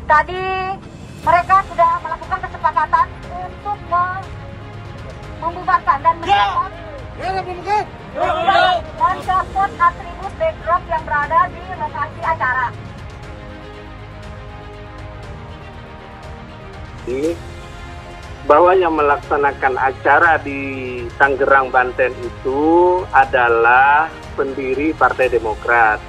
Tadi mereka sudah melakukan kesepakatan untuk membubarkan dan mencopot atribut backdrop yang berada di lokasi acara. Bahwa yang melaksanakan acara di Tangerang, Banten itu adalah pendiri Partai Demokrat.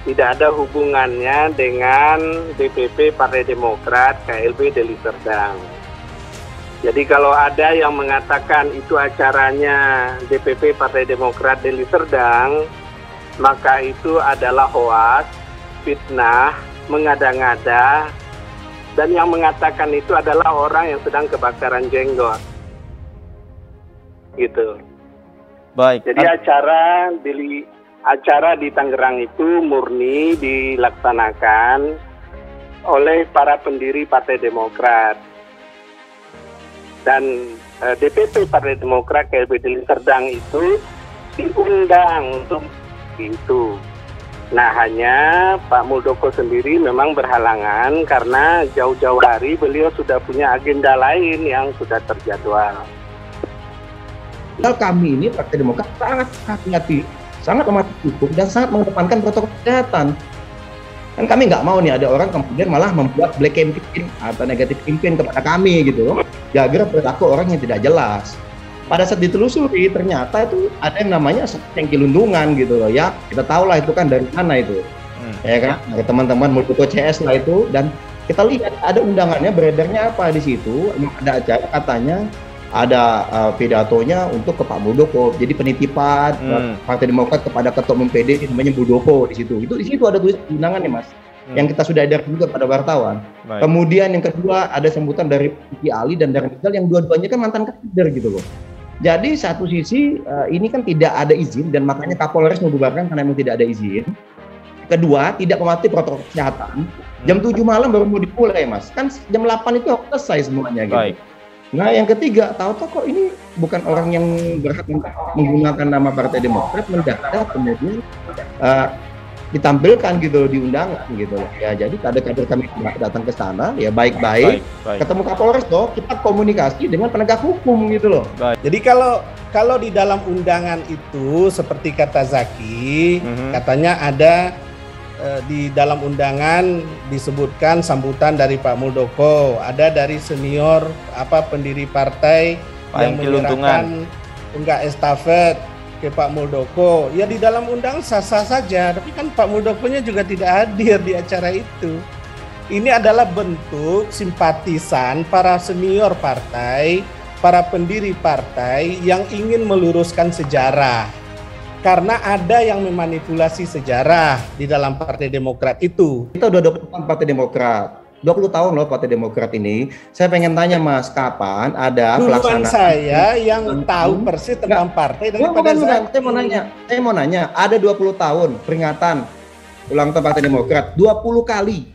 Tidak ada hubungannya dengan DPP Partai Demokrat KLB Deli Serdang. Jadi kalau ada yang mengatakan itu acaranya DPP Partai Demokrat Deli Serdang, maka itu adalah hoaks, fitnah, mengada-ngada, dan yang mengatakan itu adalah orang yang sedang kebakaran jenggot. Gitu. Baik. Jadi acara di Tangerang itu murni dilaksanakan oleh para pendiri Partai Demokrat. Dan DPP Partai Demokrat KLB Deli Serdang itu diundang untuk itu. Nah, hanya Pak Muldoko sendiri memang berhalangan karena jauh-jauh hari beliau sudah punya agenda lain yang sudah terjadwal. Kami ini Partai Demokrat sangat hati-hati, sangat mematuhi hukum dan sangat mengedepankan protokol kesehatan. Kan kami nggak mau nih ada orang kemudian malah membuat black campaign atau negatif campaign kepada kami gitu, gara-gara perilaku orang yang tidak jelas. Pada saat ditelusuri ternyata itu ada yang namanya cengki lundungan gitu loh ya, kita tahu lah itu kan dari mana itu, ya kan, dari teman-teman Muldoko CS lah itu, dan kita lihat ada undangannya beredarnya apa di situ, ada acara katanya ada pidatonya untuk ke Pak Muldoko, jadi penitipan Partai Demokrat kepada Ketua Umum PD namanya Muldoko di situ, itu di situ ada tulis undangannya mas, yang kita sudah edarkan juga pada wartawan. Baik. Kemudian yang kedua ada sambutan dari Vicky Ali dan dari Rizal yang dua-duanya kan mantan kader gitu loh. Jadi satu sisi ini kan tidak ada izin dan makanya Kapolres membubarkan karena memang tidak ada izin. Kedua, tidak mematuhi protokol kesehatan. Jam 7 malam baru mau dimulai mas. Kan jam 8 itu selesai semuanya gitu. Baik. Nah yang ketiga, tahu-tahu kok ini bukan orang yang berhak menggunakan nama Partai Demokrat mendadak kemudian ditampilkan gitu di undangan gitu ya. Jadi kader-kader kami datang ke sana ya baik-baik, ketemu Kapolres toh kita komunikasi dengan penegak hukum gitu loh. Baik. Jadi kalau di dalam undangan itu seperti kata Zaki, katanya ada di dalam undangan disebutkan sambutan dari Pak Muldoko, ada dari senior pendiri partai yang menyerahkan tunggak estafet ke Pak Muldoko. Ya di dalam undang sah-sah saja, tapi kan Pak Muldokonya juga tidak hadir di acara itu. Ini adalah bentuk simpatisan para senior partai, para pendiri partai yang ingin meluruskan sejarah. Karena ada yang memanipulasi sejarah di dalam Partai Demokrat itu. Kita udah 20 tahun Partai Demokrat. 20 tahun loh Partai Demokrat ini. Saya pengen tanya Mas, kapan ada pelaksanaan? Saya yang tahu persis tentang partai daripada saya mau nanya, ada 20 tahun peringatan ulang tahun Partai Demokrat, 20 kali.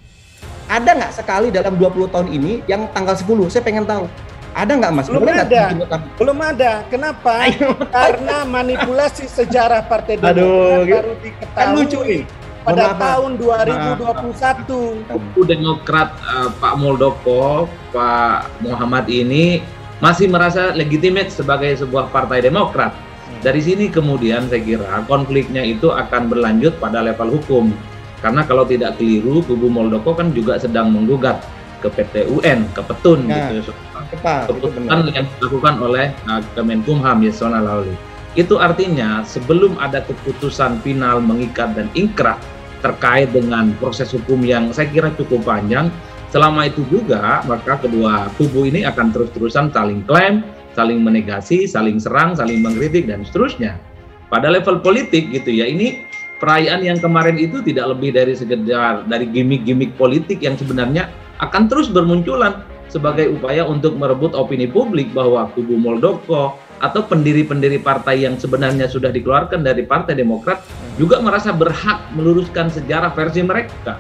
Ada nggak sekali dalam 20 tahun ini yang tanggal 10? Saya pengen tahu. Ada nggak Mas? Belum ada. Kenapa? Karena manipulasi sejarah Partai Demokrat baru diketahui. Kan lucu nih. Pada tahun 2021. Demokrat Pak Muldoko, Pak Muhammad ini masih merasa legitimate sebagai sebuah partai Demokrat. Dari sini kemudian saya kira konfliknya itu akan berlanjut pada level hukum. Karena kalau tidak keliru, kubu Muldoko kan juga sedang menggugat ke PT UN, ke Petun gitu. Keputusan yang dilakukan oleh Kemenkumham Yasona Lawli. Itu artinya sebelum ada keputusan final mengikat dan ingkrah terkait dengan proses hukum yang saya kira cukup panjang, selama itu juga maka kedua kubu ini akan terus-terusan saling klaim, saling menegasi, saling serang, saling mengkritik dan seterusnya. Pada level politik gitu ya, ini perayaan yang kemarin itu tidak lebih dari sekedar dari gimmick-gimmick politik yang sebenarnya akan terus bermunculan sebagai upaya untuk merebut opini publik bahwa kubu Muldoko atau pendiri-pendiri partai yang sebenarnya sudah dikeluarkan dari Partai Demokrat juga merasa berhak meluruskan sejarah versi mereka.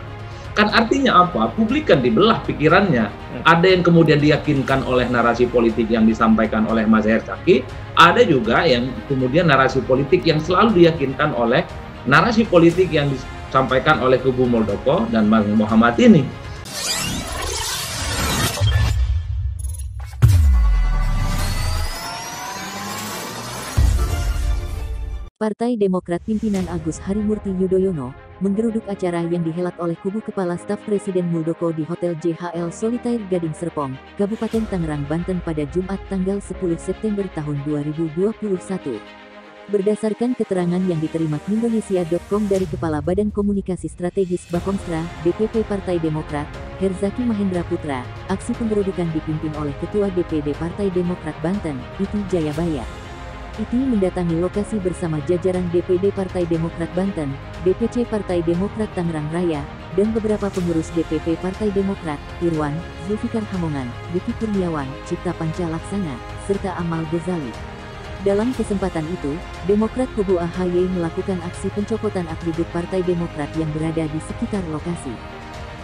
Kan artinya apa? Publik kan dibelah pikirannya. Ada yang kemudian diyakinkan oleh narasi politik yang disampaikan oleh Mas Herzaki, ada juga yang kemudian narasi politik yang selalu diyakinkan oleh narasi politik yang disampaikan oleh kubu Muldoko dan Bang Muhammad ini. Partai Demokrat pimpinan Agus Harimurti Yudhoyono menggeruduk acara yang dihelat oleh kubu Kepala Staf Presiden Muldoko di Hotel JHL Solitaire Gading Serpong, Kabupaten Tangerang, Banten pada Jumat tanggal 10 September tahun 2021. Berdasarkan keterangan yang diterima Indonesia.com dari Kepala Badan Komunikasi Strategis Bakomstra, DPP Partai Demokrat, Herzaki Mahendra Putra, aksi penggerudukan dipimpin oleh Ketua DPD Partai Demokrat Banten, Iti Jayabaya. Iti mendatangi lokasi bersama jajaran DPD Partai Demokrat Banten, DPC Partai Demokrat Tangerang Raya, dan beberapa pengurus DPP Partai Demokrat, Irwan, Zulfikar Hamongan, Diki Kurniawan, Cipta Panca Laksana, serta Amal Ghazali. Dalam kesempatan itu, Demokrat kubu AHY melakukan aksi pencopotan atribut Partai Demokrat yang berada di sekitar lokasi.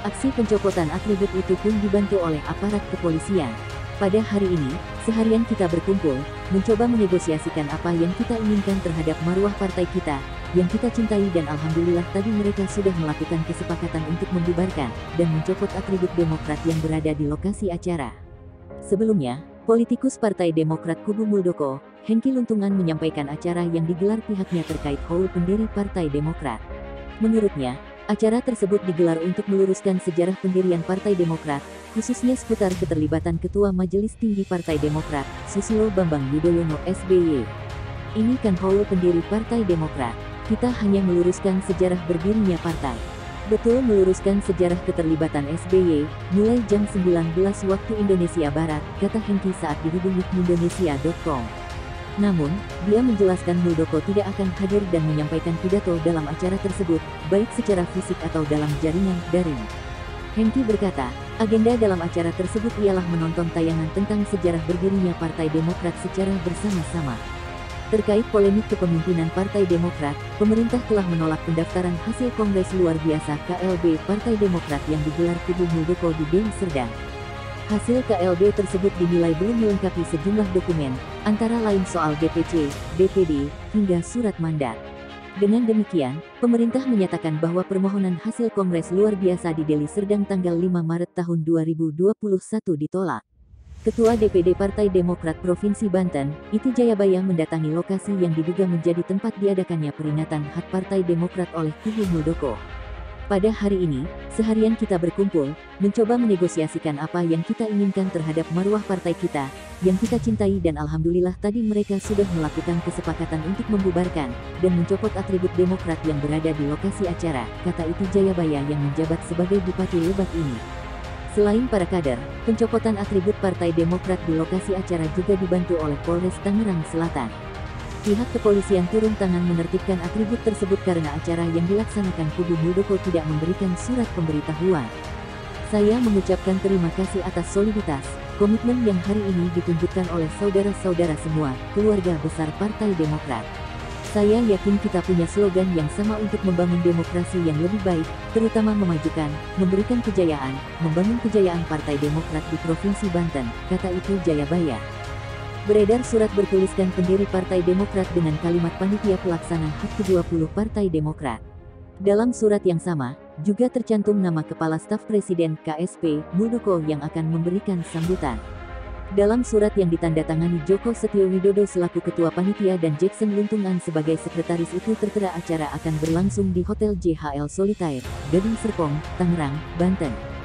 Aksi pencopotan atribut itu pun dibantu oleh aparat kepolisian. Pada hari ini, seharian kita berkumpul, mencoba menegosiasikan apa yang kita inginkan terhadap marwah partai kita, yang kita cintai, dan alhamdulillah tadi mereka sudah melakukan kesepakatan untuk membubarkan dan mencopot atribut Demokrat yang berada di lokasi acara. Sebelumnya, politikus Partai Demokrat kubu Muldoko, Hengki Luntungan menyampaikan acara yang digelar pihaknya terkait haul pendiri Partai Demokrat. Menurutnya, acara tersebut digelar untuk meluruskan sejarah pendirian Partai Demokrat, khususnya seputar keterlibatan Ketua Majelis Tinggi Partai Demokrat, Susilo Bambang Yudhoyono SBY. Ini kan haul pendiri Partai Demokrat. Kita hanya meluruskan sejarah berdirinya partai. Betul, meluruskan sejarah keterlibatan SBY, mulai jam 19 waktu Indonesia Barat, kata Hengki saat dihubungi Indonesia.com. Namun, dia menjelaskan Muldoko tidak akan hadir dan menyampaikan pidato dalam acara tersebut, baik secara fisik atau dalam jaringan daring. Hengki berkata, agenda dalam acara tersebut ialah menonton tayangan tentang sejarah berdirinya Partai Demokrat secara bersama-sama. Terkait polemik kepemimpinan Partai Demokrat, pemerintah telah menolak pendaftaran hasil Kongres Luar Biasa KLB Partai Demokrat yang digelar kubu Muldoko di Deli Serdang. Hasil KLB tersebut dinilai belum melengkapi sejumlah dokumen, antara lain soal DPC, DPD, hingga surat mandat. Dengan demikian, pemerintah menyatakan bahwa permohonan hasil Kongres Luar Biasa di Deli Serdang tanggal 5 Maret tahun 2021 ditolak. Ketua DPD Partai Demokrat Provinsi Banten, Iti Jayabaya mendatangi lokasi yang diduga menjadi tempat diadakannya peringatan HUT Partai Demokrat oleh kubu Muldoko. Pada hari ini, seharian kita berkumpul, mencoba menegosiasikan apa yang kita inginkan terhadap marwah partai kita, yang kita cintai, dan alhamdulillah tadi mereka sudah melakukan kesepakatan untuk membubarkan dan mencopot atribut Demokrat yang berada di lokasi acara, kata Iti Jayabaya yang menjabat sebagai Bupati Lebak ini. Selain para kader, pencopotan atribut Partai Demokrat di lokasi acara juga dibantu oleh Polres Tangerang Selatan. Pihak kepolisian turun tangan menertibkan atribut tersebut karena acara yang dilaksanakan kubu Muldoko tidak memberikan surat pemberitahuan. Saya mengucapkan terima kasih atas soliditas, komitmen yang hari ini ditunjukkan oleh saudara-saudara semua, keluarga besar Partai Demokrat. Saya yakin kita punya slogan yang sama untuk membangun demokrasi yang lebih baik, terutama memajukan, memberikan kejayaan, membangun kejayaan Partai Demokrat di Provinsi Banten, kata Iti Jayabaya. Beredar surat bertuliskan pendiri Partai Demokrat dengan kalimat panitia pelaksana HUT ke-20 Partai Demokrat. Dalam surat yang sama, juga tercantum nama Kepala Staf Presiden KSP, Muldoko yang akan memberikan sambutan. Dalam surat yang ditandatangani Joko Setio Widodo selaku Ketua Panitia dan Jackson Luntungan sebagai Sekretaris itu tertera acara akan berlangsung di Hotel JHL Solitaire, Gading Serpong, Tangerang, Banten.